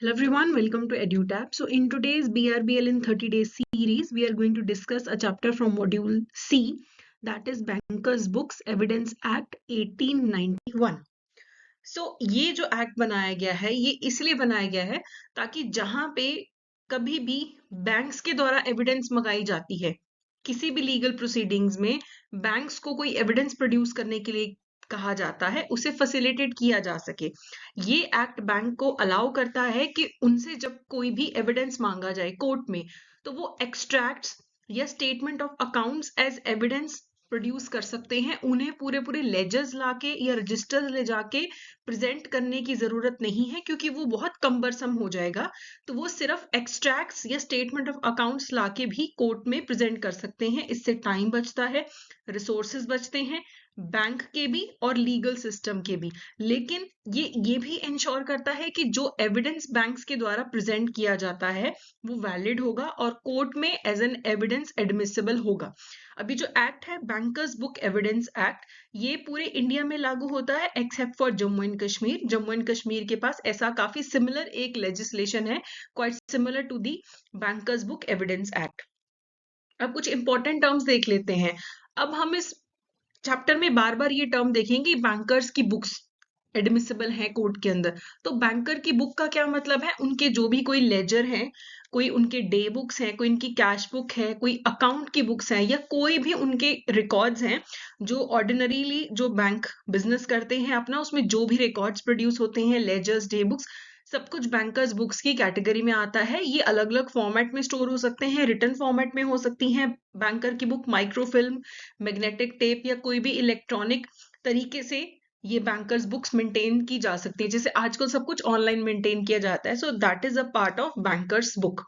Hello everyone, welcome to EduTap. So in today's BRBL in 30 days series, we are going to discuss a chapter from module C, that is Bankers Books Evidence Act 1891. So ये जो act बनाया गया है ये इसलिए बनाया गया है ताकि जहां पे कभी भी बैंक्स के द्वारा एविडेंस मंगाई जाती है, किसी भी लीगल प्रोसीडिंग्स में बैंक्स को कोई एविडेंस प्रोड्यूस करने के लिए कहा जाता है, उसे फैसिलिटेट किया जा सके। ये एक्ट बैंक को अलाउ करता है कि उनसे जब कोई भी एविडेंस मांगा जाए कोर्ट में, तो वो एक्सट्रैक्ट्स या statement of accounts as evidence produce कर सकते हैं। उन्हें पूरे पूरे लेजर्स लाके या रजिस्टर्स ले जाके प्रेजेंट करने की जरूरत नहीं है, क्योंकि वो बहुत कम्बरसम हो जाएगा। तो वो सिर्फ एक्सट्रैक्ट्स या स्टेटमेंट ऑफ अकाउंट्स लाके भी कोर्ट में प्रेजेंट कर सकते हैं। इससे टाइम बचता है, रिसोर्सेज बचते हैं, बैंक के भी और लीगल सिस्टम के भी। लेकिन ये भी इंश्योर करता है कि जो एविडेंस बैंक्स के द्वारा प्रेजेंट किया जाता है वो वैलिड होगा और कोर्ट में एज एन एविडेंस एडमिसिबल होगा। अभी जो एक्ट है बैंकर्स बुक एविडेंस एक्ट, ये पूरे इंडिया में लागू होता है except for Jammu and Kashmir. Jammu and Kashmir के पास ऐसा काफी सिमिलर एक लेजिस्लेशन है, quite similar to the bankers book evidence act. अब कुछ इंपॉर्टेंट टर्म्स देख लेते हैं। अब हम इस चैप्टर में बार बार ये टर्म देखेंगे, बैंकर्स की बुक्स एडमिसिबल है कोर्ट के अंदर। तो बैंकर की बुक का क्या मतलब है? उनके जो भी कोई लेजर है, कोई उनके डे बुक्स हैं, कोई उनकी कैश बुक है, कोई अकाउंट की बुक्स हैं, या कोई भी उनके रिकॉर्ड्स हैं जो ऑर्डिनरीली जो बैंक बिजनेस करते हैं अपना, उसमें जो भी रिकॉर्ड्स प्रोड्यूस होते हैं, लेजर्स, डे बुक्स, सब कुछ बैंकर्स बुक्स की कैटेगरी में आता है। ये अलग अलग फॉर्मेट में स्टोर हो सकते हैं, रिटन फॉर्मेट में हो सकती हैं बैंकर की बुक, माइक्रोफिल्म, मैग्नेटिक टेप या कोई भी इलेक्ट्रॉनिक तरीके से ये बैंकर्स बुक्स मेंटेन की जा सकती है। जैसे आजकल सब कुछ ऑनलाइन मेंटेन किया जाता है, so that is a part of bankers book.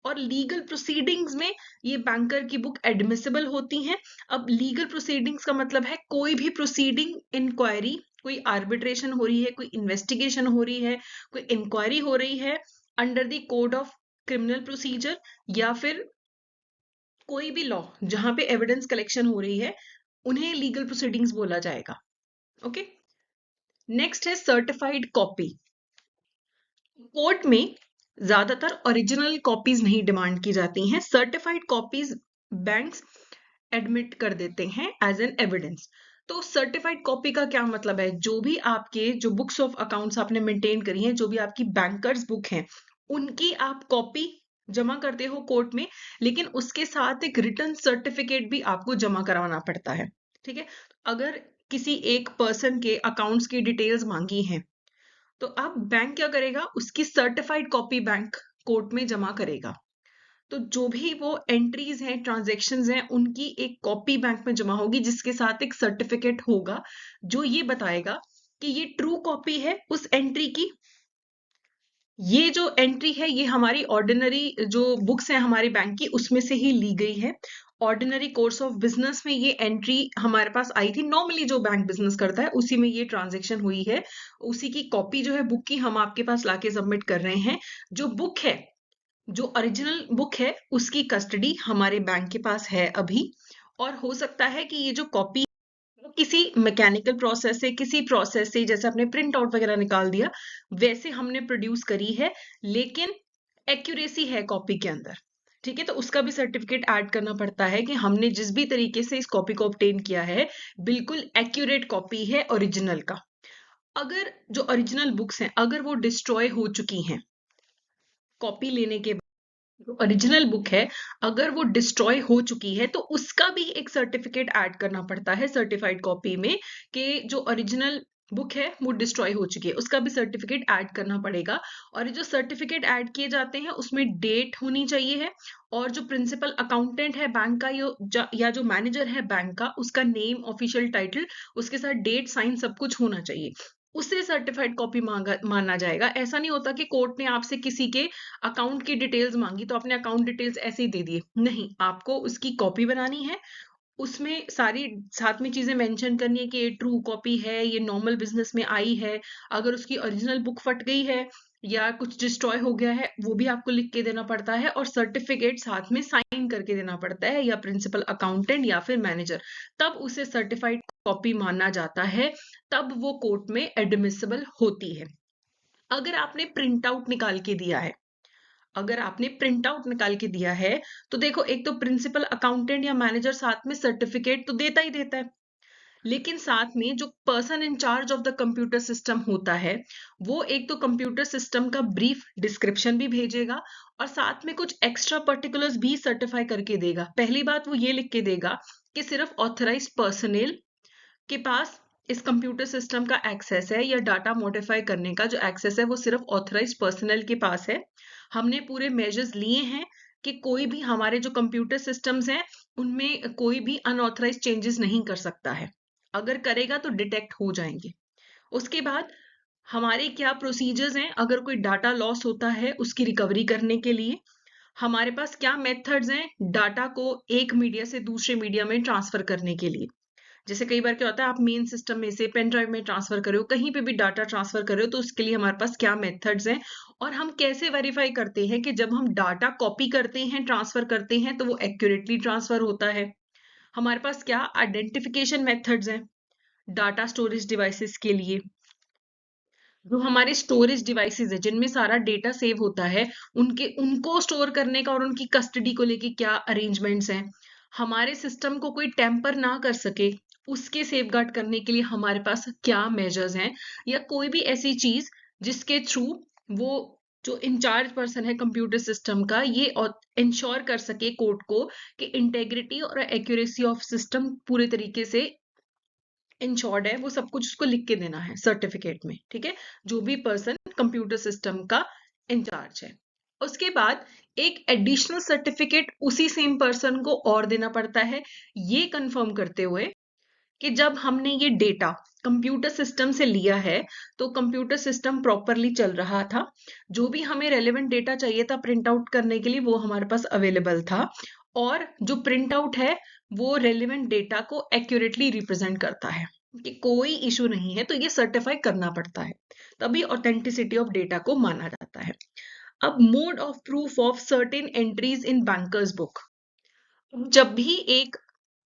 और लीगल प्रोसीडिंग्स में ये बैंकर की बुक एडमिसिबल होती हैं। अब लीगल प्रोसीडिंग्स का मतलब है कोई भी प्रोसीडिंग, इंक्वायरी, कोई आर्बिट्रेशन हो रही है, कोई इन्वेस्टिगेशन हो रही है, कोई इंक्वायरी हो रही है under the code of criminal procedure, या फिर कोई भी लॉ जहां पे एविडेंस कलेक्शन हो रही है, उन्हें लीगल प्रोसीडिंग्स बोला जाएगा। ओके, नेक्स्ट है सर्टिफाइड कॉपी। कोर्ट में ज्यादातर ओरिजिनल कॉपीज नहीं डिमांड की जाती हैं, सर्टिफाइड कॉपीज बैंक्स एडमिट कर देते हैं एज एन एविडेंस। तो सर्टिफाइड कॉपी का क्या मतलब है? जो भी आपके जो बुक्स ऑफ अकाउंट्स आपने मेंटेन करी हैं, जो भी आपकी बैंकर्स बुक हैं, उनकी आप कॉपी जमा करते हो कोर्ट में, लेकिन उसके साथ एक रिटर्न सर्टिफिकेट भी आपको जमा करवाना पड़ता है। ठीक है, अगर किसी एक पर्सन के अकाउंट्स की डिटेल्स मांगी हैं, तो अब बैंक क्या करेगा? उसकी सर्टिफाइड कॉपी बैंक कोर्ट में जमा करेगा। तो जो भी वो एंट्रीज हैं, ट्रांजैक्शंस हैं, उनकी एक कॉपी बैंक में जमा होगी, जिसके साथ एक सर्टिफिकेट होगा जो ये बताएगा कि ये ट्रू कॉपी है उस एंट्री की। ये जो एंट्री है ये हमारी ऑर्डिनरी जो बुक्स हैं हमारे बैंक की, उसमें से ही ली गई है। ऑर्डिनरी कोर्स ऑफ बिजनेस में ये एंट्री हमारे पास आई थी। नॉर्मली जो बैंक बिजनेस करता है उसी में ये ट्रांजैक्शन हुई है, उसी की कॉपी जो है बुक की हम आपके पास लाके सबमिट कर रहे हैं। जो बुक है, जो ओरिजिनल बुक है, उसकी कस्टडी हमारे बैंक के पास है अभी। और हो सकता है कि ये जो कॉपी किसी मैकेनिकल प्रोसेस से, किसी प्रोसेस से, जैसे आपने प्रिंट आउट वगैरह निकाल दिया, वैसे हमने प्रोड्यूस करी है, लेकिन एक्यूरेसी है कॉपी के अंदर। ठीक है, तो उसका भी सर्टिफिकेट ऐड करना पड़ता है कि हमने जिस भी तरीके से इस कॉपी को ऑब्टेन किया है, बिल्कुल एक्यूरेट कॉपी है ओरिजिनल का। अगर जो ओरिजिनल बुक्स हैं अगर वो डिस्ट्रॉय हो चुकी हैं कॉपी लेने के, ओरिजिनल बुक है अगर वो डिस्ट्रॉय हो चुकी है, तो उसका भी एक सर्टिफिकेट ऐड करना पड़ता है सर्टिफाइड कॉपी में, कि जो ओरिजिनल बुक है वो डिस्ट्रॉय हो चुकी है, उसका भी सर्टिफिकेट ऐड करना पड़ेगा। और ये जो सर्टिफिकेट ऐड किए जाते हैं उसमें डेट होनी चाहिए है, और जो प्रिंसिपल अकाउंटेंट है बैंक का या जो मैनेजर है बैंक का, उसका नेम, ऑफिशियल टाइटल, उसके साथ डेट, साइन, सब कुछ होना चाहिए। उसे सर्टिफाइड कॉपी माना जाएगा। ऐसा नहीं होता कि कोर्ट ने आपसे किसी के अकाउंट की डिटेल्स मांगी तो आपने अकाउंट डिटेल्स ऐसे ही दे दिए, नहीं, आपको उसकी कॉपी बनानी है, उसमें सारी साथ में चीजें मेंशन करनी है कि ये ट्रू कॉपी है, ये नॉर्मल बिजनेस में आई है। अगर उसकी ओरिजिनल बुक फट गई है या कुछ डिस्ट्रॉय हो गया है, वो भी आपको लिख के देना पड़ता है, और सर्टिफिकेट साथ में साइन करके देना पड़ता है, या प्रिंसिपल अकाउंटेंट या फिर मैनेजर, तब उसे सर्टिफाइड कॉपी माना जाता है, तब वो कोर्ट में एडमिसिबल होती है। अगर आपने प्रिंट आउट निकाल के दिया है, अगर आपने प्रिंट आउट निकाल के दिया है, तो देखो एक तो प्रिंसिपल अकाउंटेंट या मैनेजर साथ में सर्टिफिकेट तो देता ही देता है, लेकिन साथ में जो person in charge of the computer system होता है, वो एक तो कंप्यूटर सिस्टम का ब्रीफ डिस्क्रिप्शन भी भेजेगा और साथ में कुछ एक्स्ट्रा पर्टिकुलर्स भी सर्टिफाई करके देगा। पहली बात वो ये लिख के देगा कि सिर्फ ऑथराइज्ड पर्सनल के पास इस कंप्यूटर सिस्टम का एक्सेस है, या डाटा मॉडिफाई करने का जो एक्सेस है वो सिर्फ ऑथराइज्ड पर्सनल के पास है। हमने पूरे मेजर्स लिए हैं कि कोई भी हमारे जो कंप्यूटर सिस्टम्स हैं उनमें कोई भी अनऑथराइज्ड चेंजेस नहीं कर सकता है, अगर करेगा तो डिटेक्ट हो जाएंगे। उसके बाद हमारे क्या प्रोसीजर्स हैं अगर कोई डाटा लॉस होता है उसकी रिकवरी करने के लिए, हमारे पास क्या मेथड्स हैं डाटा को एक मीडिया से दूसरे मीडिया में ट्रांसफर करने के लिए। जैसे कई बार क्या होता है, आप मेन सिस्टम में से पेन ड्राइव में ट्रांसफर कर रहे हो, कहीं पे भी डाटा ट्रांसफर कर रहे हो, तो उसके लिए हमारे पास क्या मेथड्स हैं, और हम कैसे वेरीफाई करते हैं कि जब हम डाटा कॉपी करते हैं, ट्रांसफर करते हैं, तो वो एक्यूरेटली ट्रांसफर होता है। हमारे पास क्या आइडेंटिफिकेशन मेथड्स हैं डाटा स्टोरेज डिवाइसेस के लिए। जो हमारे स्टोरेज डिवाइसेस है जिनमें सारा डेटा सेव होता है, उनको स्टोर करने का और उनकी कस्टडी को लेके क्या अरेंजमेंट्स हैं। हमारे सिस्टम को कोई टेम्पर ना कर सके उसके सेफगार्ड करने के लिए हमारे पास क्या मेजर्स हैं, या कोई भी ऐसी चीज जिसके थ्रू वो जो इंचार्ज पर्सन है कंप्यूटर सिस्टम का, ये इंश्योर कर सके कोड को कि इंटेग्रिटी और एक्यूरेसी ऑफ सिस्टम पूरे तरीके से इंश्योर्ड है, वो सब कुछ उसको लिख के देना है सर्टिफिकेट में। ठीक है, जो भी पर्सन कंप्यूटर सिस्टम का इंचार्ज है। उसके बाद एक एडिशनल सर्टिफिकेट उसी सेम पर्सन को और देना पड़ता है, ये कंफर्म करते हुए कि जब हमने ये डेटा कंप्यूटर सिस्टम से लिया है तो कंप्यूटर सिस्टम प्रॉपरली चल रहा था, जो भी हमें रेलेवेंट डेटा चाहिए था प्रिंट आउट करने के लिए वो हमारे पास अवेलेबल था, और जो प्रिंट आउट है वो रेलेवेंट डेटा को एक्यूरेटली रिप्रेजेंट करता है, कि कोई इशू नहीं है, तो ये सर्टिफाई करना पड़ता है, तभी ऑथेंटिसिटी ऑफ डेटा को माना जाता है। अब mode of proof of certain entries in bankers book. जब भी एक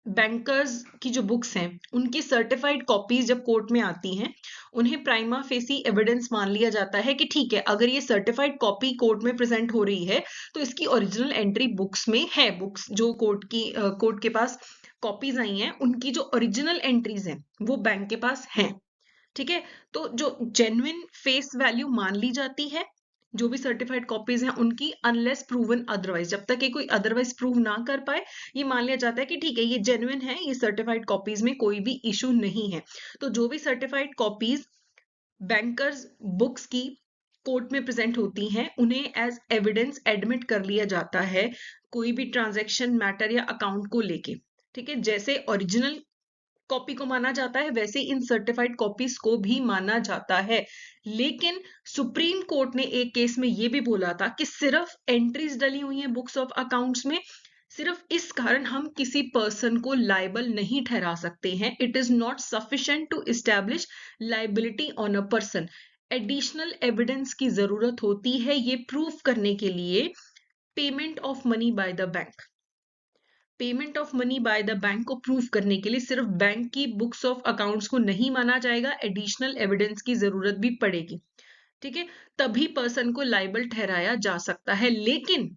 बैंकर्स की जो बुक्स हैं उनकी सर्टिफाइड कॉपीज जब कोर्ट में आती हैं, उन्हें प्राइमा फेसी एविडेंस मान लिया जाता है कि ठीक है, अगर ये सर्टिफाइड कॉपी कोर्ट में प्रेजेंट हो रही है तो इसकी ओरिजिनल एंट्री बुक्स में है। बुक्स जो कोर्ट के पास कॉपीज आई हैं उनकी जो ओरिजिनल एंट्रीज हैं वो बैंक के पास हैं। ठीक है, तो जो जेन्युइन फेस वैल्यू मान ली जाती है जो भी सर्टिफाइड कॉपीज हैं उनकी, अनलेस प्रूवन अदरवाइज, जब तक ये कोई अदरवाइज प्रूव ना कर पाए ये मान लिया जाता है कि ठीक है ये जेन्युइन है, ये सर्टिफाइड कॉपीज में कोई भी इशू नहीं है। तो जो भी सर्टिफाइड कॉपीज बैंकर्स बुक्स की कोर्ट में प्रेजेंट होती हैं उन्हें एज एविडेंस एडमिट कर लिया जाता है कोई भी ट्रांजैक्शन मैटर या अकाउंट को लेके। ठीक है, जैसे ओरिजिनल कॉपी को माना जाता है वैसे इन सर्टिफाइड कॉपीज को भी माना जाता है। लेकिन सुप्रीम कोर्ट ने एक केस में ये भी बोला था कि सिर्फ एंट्रीज डली हुई हैं बुक्स ऑफ अकाउंट्स में, सिर्फ इस कारण हम किसी पर्सन को लाइबल नहीं ठहरा सकते हैं। It is not sufficient to establish liability on a person. Additional evidence की जरूरत होती है ये प्रूफ करने के लिए payment of money by the bank. Payment of money by the bank को प्रूव करने के लिए सिर्फ बैंक की बुक्स ऑफ अकाउंट्स को नहीं माना जाएगा, एडिशनल एविडेंस की जरूरत भी पड़ेगी। ठीक है, तभी पर्सन को लाइबल ठहराया जा सकता है। लेकिन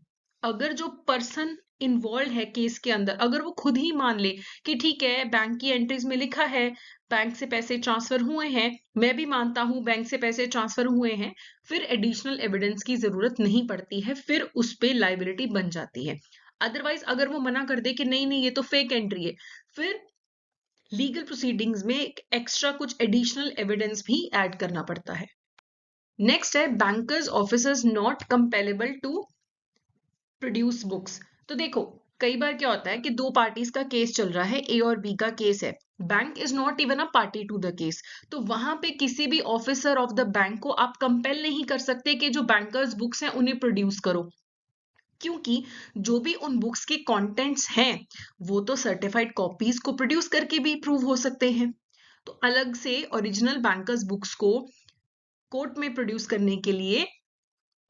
अगर जो पर्सन इन्वॉल्व है केस के अंदर, अगर वो खुद ही मान ले कि ठीक है बैंक की एंट्रीज में लिखा है बैंक से पैसे ट्रांसफर हुए हैं, मैं भी मानता हूं बैंक से पैसे ट्रांसफर हुए हैं, फिर एडिशनल एविडेंस की जरूरत नहीं पड़ती है, फिर उस पे लाइबिलिटी बन जाती है। अदरवाइज अगर वो मना कर दे कि नहीं नहीं ये तो फेक एंट्री है, फिर लीगल प्रोसीडिंग्स में एक एक्स्ट्रा कुछ एडिशनल एविडेंस भी ऐड करना पड़ता है। नेक्स्ट है bankers officers not compellable to produce books. तो देखो कई बार क्या होता है कि दो पार्टीज का केस चल रहा है, ए और बी का केस है, bank is not even a party to the case, तो वहां पे किसी भी ऑफिसर ऑफ द बैंक को आप कंपेल नहीं कर सकते कि जो बैंकर्स बुक्स हैं उन्हें प्रोड्यूस करो, क्योंकि जो भी उन बुक्स के कंटेंट्स हैं वो तो सर्टिफाइड कॉपीज को प्रोड्यूस करके भी प्रूव हो सकते हैं। तो अलग से ओरिजिनल बैंकर्स बुक्स को कोर्ट में प्रोड्यूस करने के लिए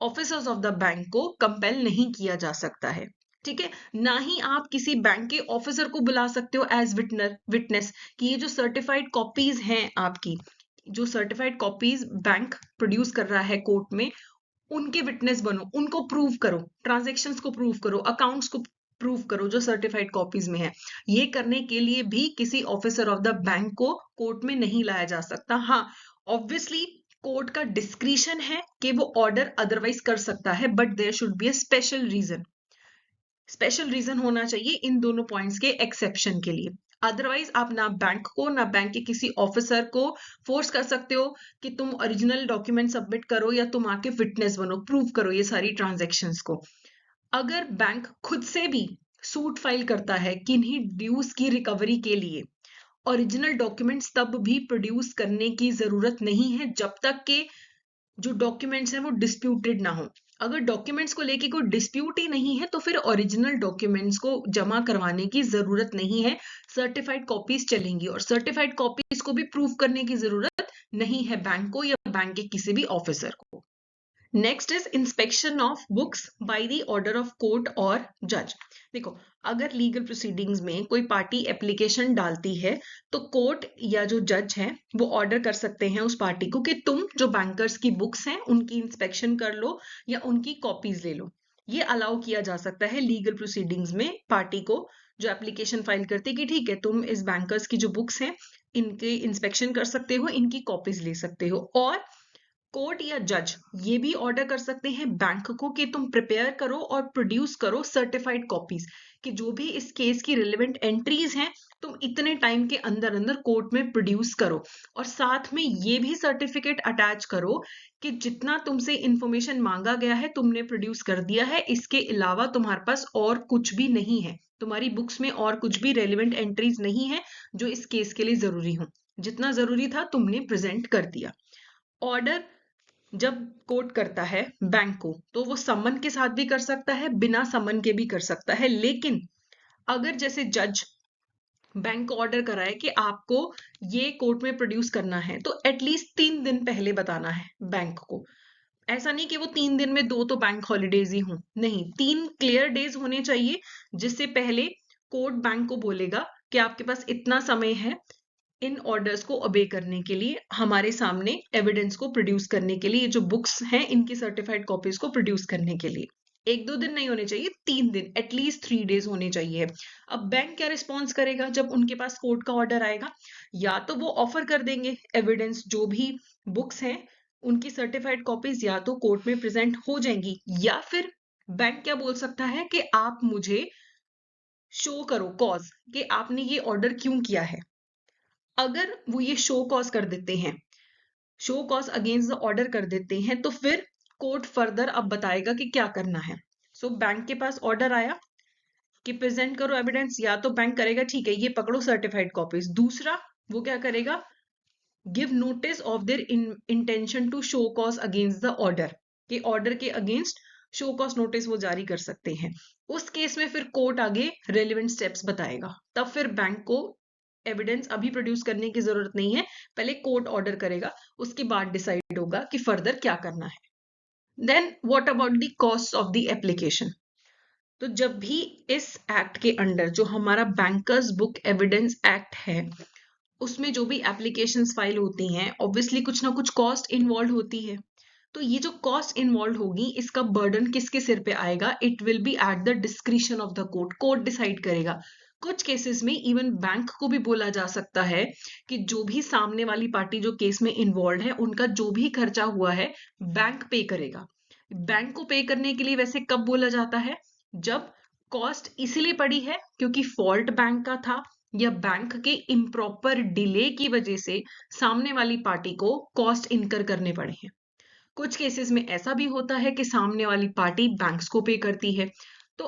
ऑफिसर्स ऑफ द बैंक को कंपेल नहीं किया जा सकता है। ठीक है, ना ही आप किसी बैंक के ऑफिसर को बुला सकते हो एज विटनेस कि ये जो सर्टिफाइड कॉपीज हैं आपकी, जो सर्टिफाइड कॉपीज बैंक प्रोड्यूस कर रहा है कोर्ट में, उनके विटनेस बनो, उनको प्रूव करो, ट्रांजैक्शंस को प्रूव करो, अकाउंट्स को प्रूव करो जो सर्टिफाइड कॉपीज में है। ये करने के लिए भी किसी ऑफिसर ऑफ द बैंक को कोर्ट में नहीं लाया जा सकता। हाँ, ऑब्वियसली कोर्ट का डिस्क्रिशन है कि वो ऑर्डर अदरवाइज कर सकता है, but there should be a special reason. Special reason होना चाहिए इन दोनों पॉइंट्स के एक्सेप्शन के लिए। अदरवाइज आप ना बैंक को ना बैंक के किसी ऑफिसर को फोर्स कर सकते हो कि तुम ओरिजिनल डॉक्यूमेंट सबमिट करो या तुम आके विटनेस बनो, प्रूव करो ये सारी ट्रांजैक्शंस को। अगर बैंक खुद से भी सूट फाइल करता है किन्हीं ड्यूज की रिकवरी के लिए, ओरिजिनल डॉक्यूमेंट्स तब भी प्रोड्यूस करने की जरूरत नहीं है जब तक कि जो डॉक्यूमेंट्स हैं वो डिस्प्यूटेड ना हो। अगर डॉक्यूमेंट्स को लेके कोई डिस्प्यूट ही नहीं है तो फिर ओरिजिनल डॉक्यूमेंट्स को जमा करवाने की जरूरत नहीं है, सर्टिफाइड कॉपीज चलेंगी और सर्टिफाइड कॉपीज को भी प्रूफ करने की जरूरत नहीं है बैंक को या बैंक के किसी भी ऑफिसर को। Next is inspection of books by the order of court और जज। देखो, अगर लीगल प्रोसीडिंग्स में कोई पार्टी एप्लीकेशन डालती है तो कोर्ट या जो जज है वो ऑर्डर कर सकते हैं उस पार्टी को कि तुम जो बैंकर्स की बुक्स हैं उनकी इंस्पेक्शन कर लो या उनकी कॉपीज ले लो। ये अलाउ किया जा सकता है लीगल प्रोसीडिंग्स में पार्टी को, जो एप्लीकेशन फाइल करती है कि ठीक है तुम इस बैंकर्स की जो बुक्स हैं इनके इंस्पेक्शन कर सकते हो, इनकी कॉपीज ले सकते हो। और कोर्ट या जज ये भी ऑर्डर कर सकते हैं बैंक को कि तुम प्रिपेयर करो और प्रोड्यूस करो सर्टिफाइड कॉपीज, कि जो भी इस केस की रिलेवेंट एंट्रीज हैं तुम इतने टाइम के अंदर अंदर कोर्ट में प्रोड्यूस करो। और साथ में ये भी सर्टिफिकेट अटैच करो कि जितना तुमसे इंफॉर्मेशन मांगा गया है तुमने प्रोड्यूस कर दिया है, इसके अलावा तुम्हारे पास और कुछ भी नहीं है, तुम्हारी बुक्स में और कुछ भी रेलिवेंट एंट्रीज नहीं है जो इस केस के लिए जरूरी हो, जितना जरूरी था तुमने प्रेजेंट कर दिया। ऑर्डर जब कोर्ट करता है बैंक को तो वो समन के साथ भी कर सकता है, बिना समन के भी कर सकता है। लेकिन अगर जैसे जज बैंक को ऑर्डर कराए कि आपको ये कोर्ट में प्रोड्यूस करना है तो एटलीस्ट 3 दिन पहले बताना है बैंक को। ऐसा नहीं कि वो 3 दिन में 2 तो बैंक हॉलीडेज ही हों, नहीं, 3 क्लियर डेज होने चाहिए जिससे पहले कोर्ट बैंक को बोलेगा कि आपके पास इतना समय है इन ऑर्डर्स को ओबे करने के लिए, हमारे सामने एविडेंस को प्रोड्यूस करने के लिए, जो बुक्स हैं इनकी सर्टिफाइड कॉपीज को प्रोड्यूस करने के लिए। 1-2 दिन नहीं होने चाहिए, 3 दिन, एटलीस्ट 3 डेज होने चाहिए। अब बैंक क्या रिस्पॉन्स करेगा जब उनके पास कोर्ट का ऑर्डर आएगा? या तो वो ऑफर कर देंगे एविडेंस, जो भी बुक्स हैं उनकी सर्टिफाइड कॉपीज या तो कोर्ट में प्रेजेंट हो जाएंगी, या फिर बैंक क्या बोल सकता है कि आप मुझे शो करो कॉज कि आपने ये ऑर्डर क्यों किया है। अगर वो ये शो कॉज कर देते हैं, show cause against the order कर देते हैं, तो फिर कोर्ट फर्दर अब बताएगा कि क्या करना है। सो बैंक के पास ऑर्डर आया कि प्रेजेंट करो एविडेंस, या तो बैंक करेगा ठीक है ये पकड़ो सर्टिफाइड कॉपीज। दूसरा वो क्या करेगा, give notice of their intention to show cause against the order, के ऑर्डर के अगेंस्ट शो कॉज नोटिस वो जारी कर सकते हैं। उस केस में फिर कोर्ट आगे रेलिवेंट स्टेप्स बताएगा, तब फिर बैंक को एविडेंस अभी प्रोड्यूस करने की जरूरत नहीं है, पहले कोर्ट ऑर्डर करेगा, उसके बाद डिसाइड होगा कि फर्दर क्या करना है। Then what about the cost of the application? तो जब भी इस एक्ट के अंडर जो हमारा बैंकर्स बुक एविडेंस एक्ट है उसमें जो भी एप्लीकेशंस फाइल होती हैं, ऑब्वियसली कुछ ना कुछ कॉस्ट इन्वॉल्व होती है। तो ये जो कॉस्ट इन्वॉल्व होगी इसका बर्डन किसके सिर पे आएगा? It will be at the discretion of the court, court decide करेगा। कुछ केसेस में इवन बैंक को भी बोला जा सकता है कि जो भी सामने वाली पार्टी जो केस में इन्वॉल्व है उनका जो भी खर्चा हुआ है बैंक पे करेगा। बैंक को पे करने के लिए वैसे कब बोला जाता है? जब कॉस्ट इसीलिए पड़ी है क्योंकि फॉल्ट बैंक का था या बैंक के इम्प्रॉपर डिले की वजह से सामने वाली पार्टी को कॉस्ट इनकर करने पड़े हैं। कुछ केसेस में ऐसा भी होता है कि सामने वाली पार्टी बैंक्स को पे करती है, तो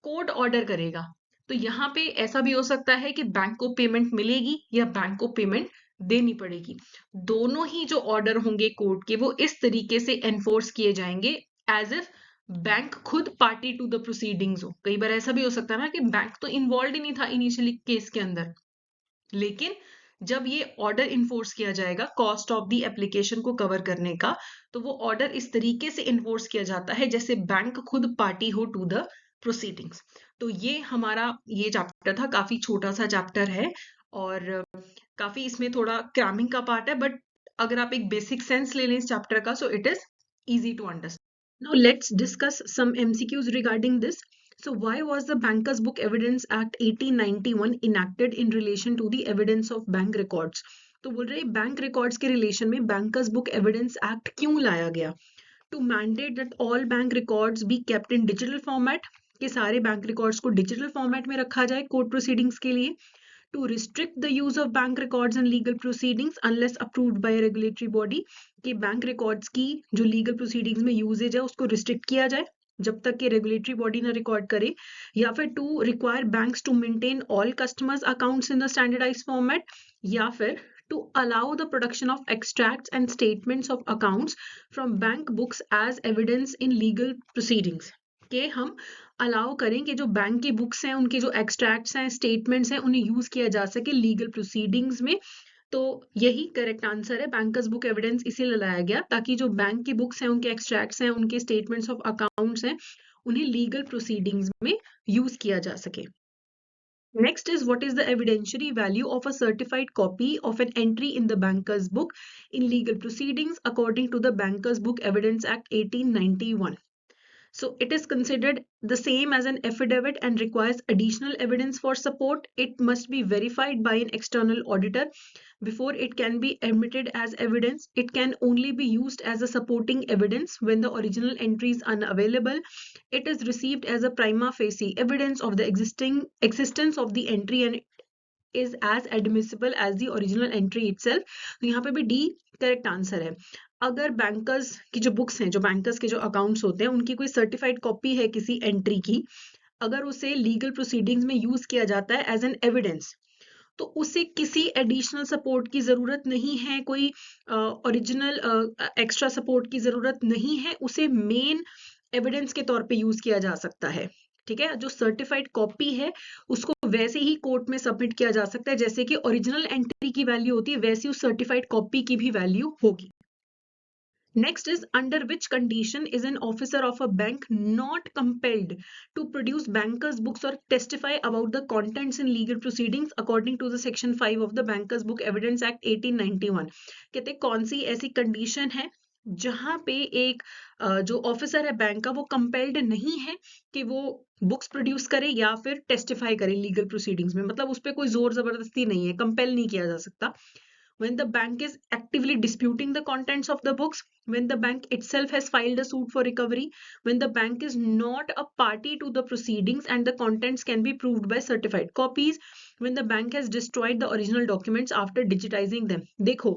कोर्ट ऑर्डर करेगा। तो यहाँ पे ऐसा भी हो सकता है कि बैंक को पेमेंट मिलेगी या बैंक को पेमेंट देनी पड़ेगी। दोनों ही जो ऑर्डर होंगे कोर्ट के वो इस तरीके से एनफोर्स किए जाएंगे एज इफ बैंक खुद पार्टी टू द प्रोसीडिंग्स हो। कई बार ऐसा भी हो सकता है ना कि बैंक तो इन्वॉल्व ही नहीं था इनिशियली केस के अंदर, लेकिन जब ये ऑर्डर इन्फोर्स किया जाएगा कॉस्ट ऑफ द एप्लीकेशन को कवर करने का, तो वो ऑर्डर इस तरीके से इन्फोर्स किया जाता है जैसे बैंक खुद पार्टी हो टू द प्रोसीडिंग्स। तो ये हमारा ये चैप्टर था, काफी छोटा सा चैप्टर है और काफी इसमें थोड़ा क्रैमिंग का पार्ट है, बट अगर आप एक बेसिक सेंस ले लें इस चैप्टर का, so it is easy to understand. Now let's discuss some MCQs regarding this. So why was the Bankers Book Evidence Act 1891 enacted in relation to the evidence of bank records? तो बोल रहे bank records के relation में bankers book evidence act क्यों लाया गया? To mandate that all bank records be kept in digital format, कि सारे बैंक रिकॉर्ड्स को डिजिटल फॉर्मेट में रखा जाए कोर्ट प्रोसीडिंग्स के लिए. To restrict the use of bank records in legal proceedings unless approved by a regulatory body, कि bank records की जो लीगल प्रोसीडिंग्स में यूजेज है उसको रिस्ट्रिक्ट किया जाए जब तक कि रेगुलेटरी बॉडी ना रिकॉर्ड करे. या फिर to require banks to maintain all customers accounts in the standardised format, या फिर to allow the production of extracts and statements of accounts from bank books as evidence in legal proceedings. कि हम allow करें कि जो bank की books हैं उनके जो एक्सट्रैक्ट्स हैं स्टेटमेंट्स हैं उन्हें यूज किया जा सके लीगल प्रोसीडिंग्स में. तो यही करेक्ट आंसर है. बैंकर्स बुक एविडेंस इसीलिए लाया गया ताकि जो बैंक की बुक्स हैं उनके एक्सट्रैक्ट्स हैं उनके स्टेटमेंट्स ऑफ अकाउंट्स हैं उन्हें लीगल प्रोसीडिंग्स में यूज किया जा सके. Next is, what is the evidentiary value of a certified copy of an entry in the banker's book in legal proceedings according to the Bankers Book Evidence Act 1891? So it is considered the same as an affidavit and requires additional evidence for support. It must be verified by an external auditor before it can be admitted as evidence. It can only be used as a supporting evidence when the original entry is unavailable. It is received as a prima facie evidence of the existence of the entry and is as admissible as the original entry itself. तो यहाँ पे भी D correct answer है. अगर bankers की जो books हैं, जो बैंकर्स के जो अकाउंट्स होते हैं, उनकी कोई सर्टिफाइड कॉपी है किसी एंट्री की, अगर उसे लीगल प्रोसीडिंग्स में यूज किया जाता है एज एन एविडेंस, तो उसे किसी एडिशनल सपोर्ट की जरूरत नहीं है, कोई ओरिजिनल एक्स्ट्रा सपोर्ट की जरूरत नहीं है, उसे मेन एविडेंस के तौर पे यूज किया जा सकता है. ठीक है, जो सर्टिफाइड कॉपी है उसको वैसे ही कोर्ट में सबमिट किया जा सकता है जैसे कि ओरिजिनल एंट्री की वैल्यू होती है, वैसी उस सर्टिफाइड कॉपी की भी वैल्यू होगी. Next is, under which condition is an officer of a bank not compelled to produce bankers books or testify about the contents in legal proceedings according to the section 5 of the Bankers Book Evidence Act 1891? कहते कौन सी ऐसी condition है जहां पे एक जो officer है bank का वो कंपेल्ड नहीं है कि वो बुक्स प्रोड्यूस करे या फिर टेस्टिफाई करे लीगल प्रोसीडिंग्स में. मतलब उस पर कोई जोर जबरदस्ती नहीं है, कंपेल नहीं किया जा सकता. When the bank is actively disputing the contents of the books, when the bank itself has filed a suit for recovery, when the bank is not a party to the proceedings and the contents can be proved by certified copies, when the bank has destroyed the original documents after digitizing them. देखो,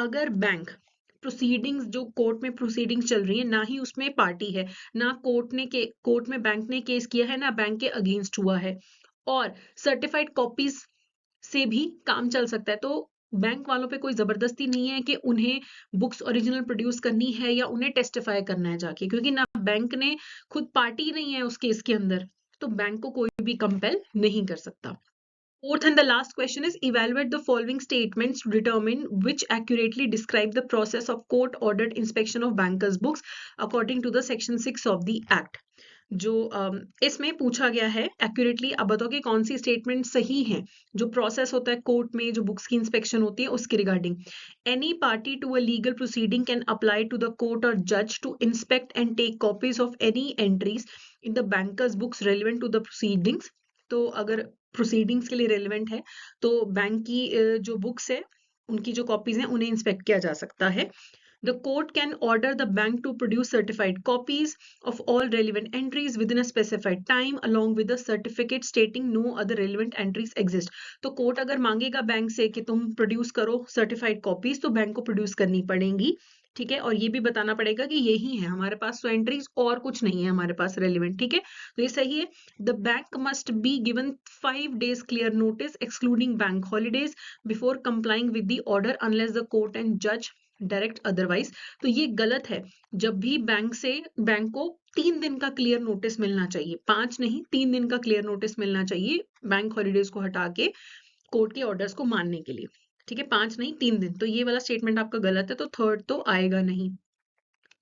अगर bank proceedings जो court में proceedings चल रही है ना ही उसमें party है, ना कोर्ट में बैंक ने केस किया है, ना बैंक के अगेंस्ट हुआ है, और सर्टिफाइड कॉपीज से भी काम चल सकता है, तो बैंक वालों पे कोई जबरदस्ती नहीं है कि उन्हें बुक्स ओरिजिनल प्रोड्यूस करनी है या उन्हें टेस्टिफाई करना है जाके, क्योंकि ना बैंक ने खुद पार्टी नहीं है उस केस के अंदर, तो बैंक को कोई भी कंपेल नहीं कर सकता. Fourth and the last question is, evaluate the following statements to determine which accurately describe the process of court-ordered inspection of bankers' books according to the section 6 of the Act. जो इसमें पूछा गया है accurately, अब बताओ कि कौन सी statement सही है. जो प्रोसेस होता है कोर्ट में जो बुक्स की इंस्पेक्शन होती है उसके regarding. Any party to a legal proceeding can apply to the court और जज to inspect and take copies of any entries in the bankers books relevant to the proceedings. तो अगर प्रोसीडिंग्स के लिए रेलिवेंट है तो बैंक की जो बुक्स है उनकी जो कॉपीज हैं उन्हें इंस्पेक्ट किया जा सकता है. The court can order the bank to produce certified copies of all relevant entries within a specified time along with a certificate stating no other relevant entries exist. तो कोर्ट अगर मांगेगा bank से कि तुम प्रोड्यूस करो certified copies, तो bank को produce करनी पड़ेंगी. ठीक है, और ये भी बताना पड़ेगा कि यही है हमारे पास 100 एंट्रीज और कुछ नहीं है हमारे पास रेलिवेंट. ठीक है, तो ये सही है. The bank must be given 5 days clear notice excluding bank holidays before complying with the order unless the court and जज डायरेक्ट अदरवाइज. तो ये गलत है. जब भी बैंक को 3 दिन का क्लियर नोटिस मिलना चाहिए, 5 नहीं 3 दिन का क्लियर नोटिस मिलना चाहिए बैंक हॉलीडेज को हटा के कोर्ट के ऑर्डर्स को मानने के लिए. ठीक है, 5 नहीं 3 दिन. तो ये वाला स्टेटमेंट आपका गलत है, तो थर्ड तो आएगा नहीं.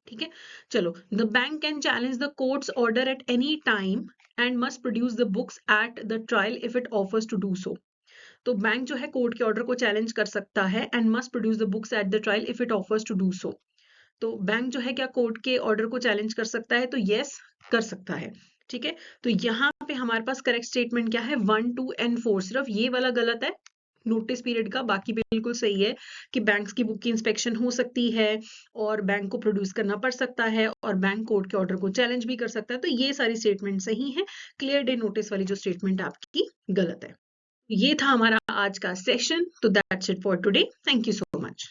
ठीक है, चलो. The bank can challenge the court's order at any time and must produce the books at the trial if it offers to do so. तो बैंक जो है कोर्ट के ऑर्डर को चैलेंज कर सकता है and must produce the books at the trial if it offers to do so. तो bank जो है क्या कोर्ट के ऑर्डर को चैलेंज कर सकता है? तो यस, कर सकता है। ठीक है, तो यहाँ पे हमारे पास करेक्ट स्टेटमेंट क्या है? 1, 2 एंड 4। सिर्फ ये वाला गलत है नोटिस पीरियड का, बाकी बिल्कुल सही है कि बैंक्स की बुक की इंस्पेक्शन हो सकती है और बैंक को प्रोड्यूस करना पड़ सकता है और बैंक कोर्ट के ऑर्डर को चैलेंज भी कर सकता है। तो ये सारी स्टेटमेंट सही है। क्लियर डे नोटिस वाली जो स्टेटमेंट आपकी गलत है। ये था हमारा आज का सेशन। तो that's it for today. Thank you so much.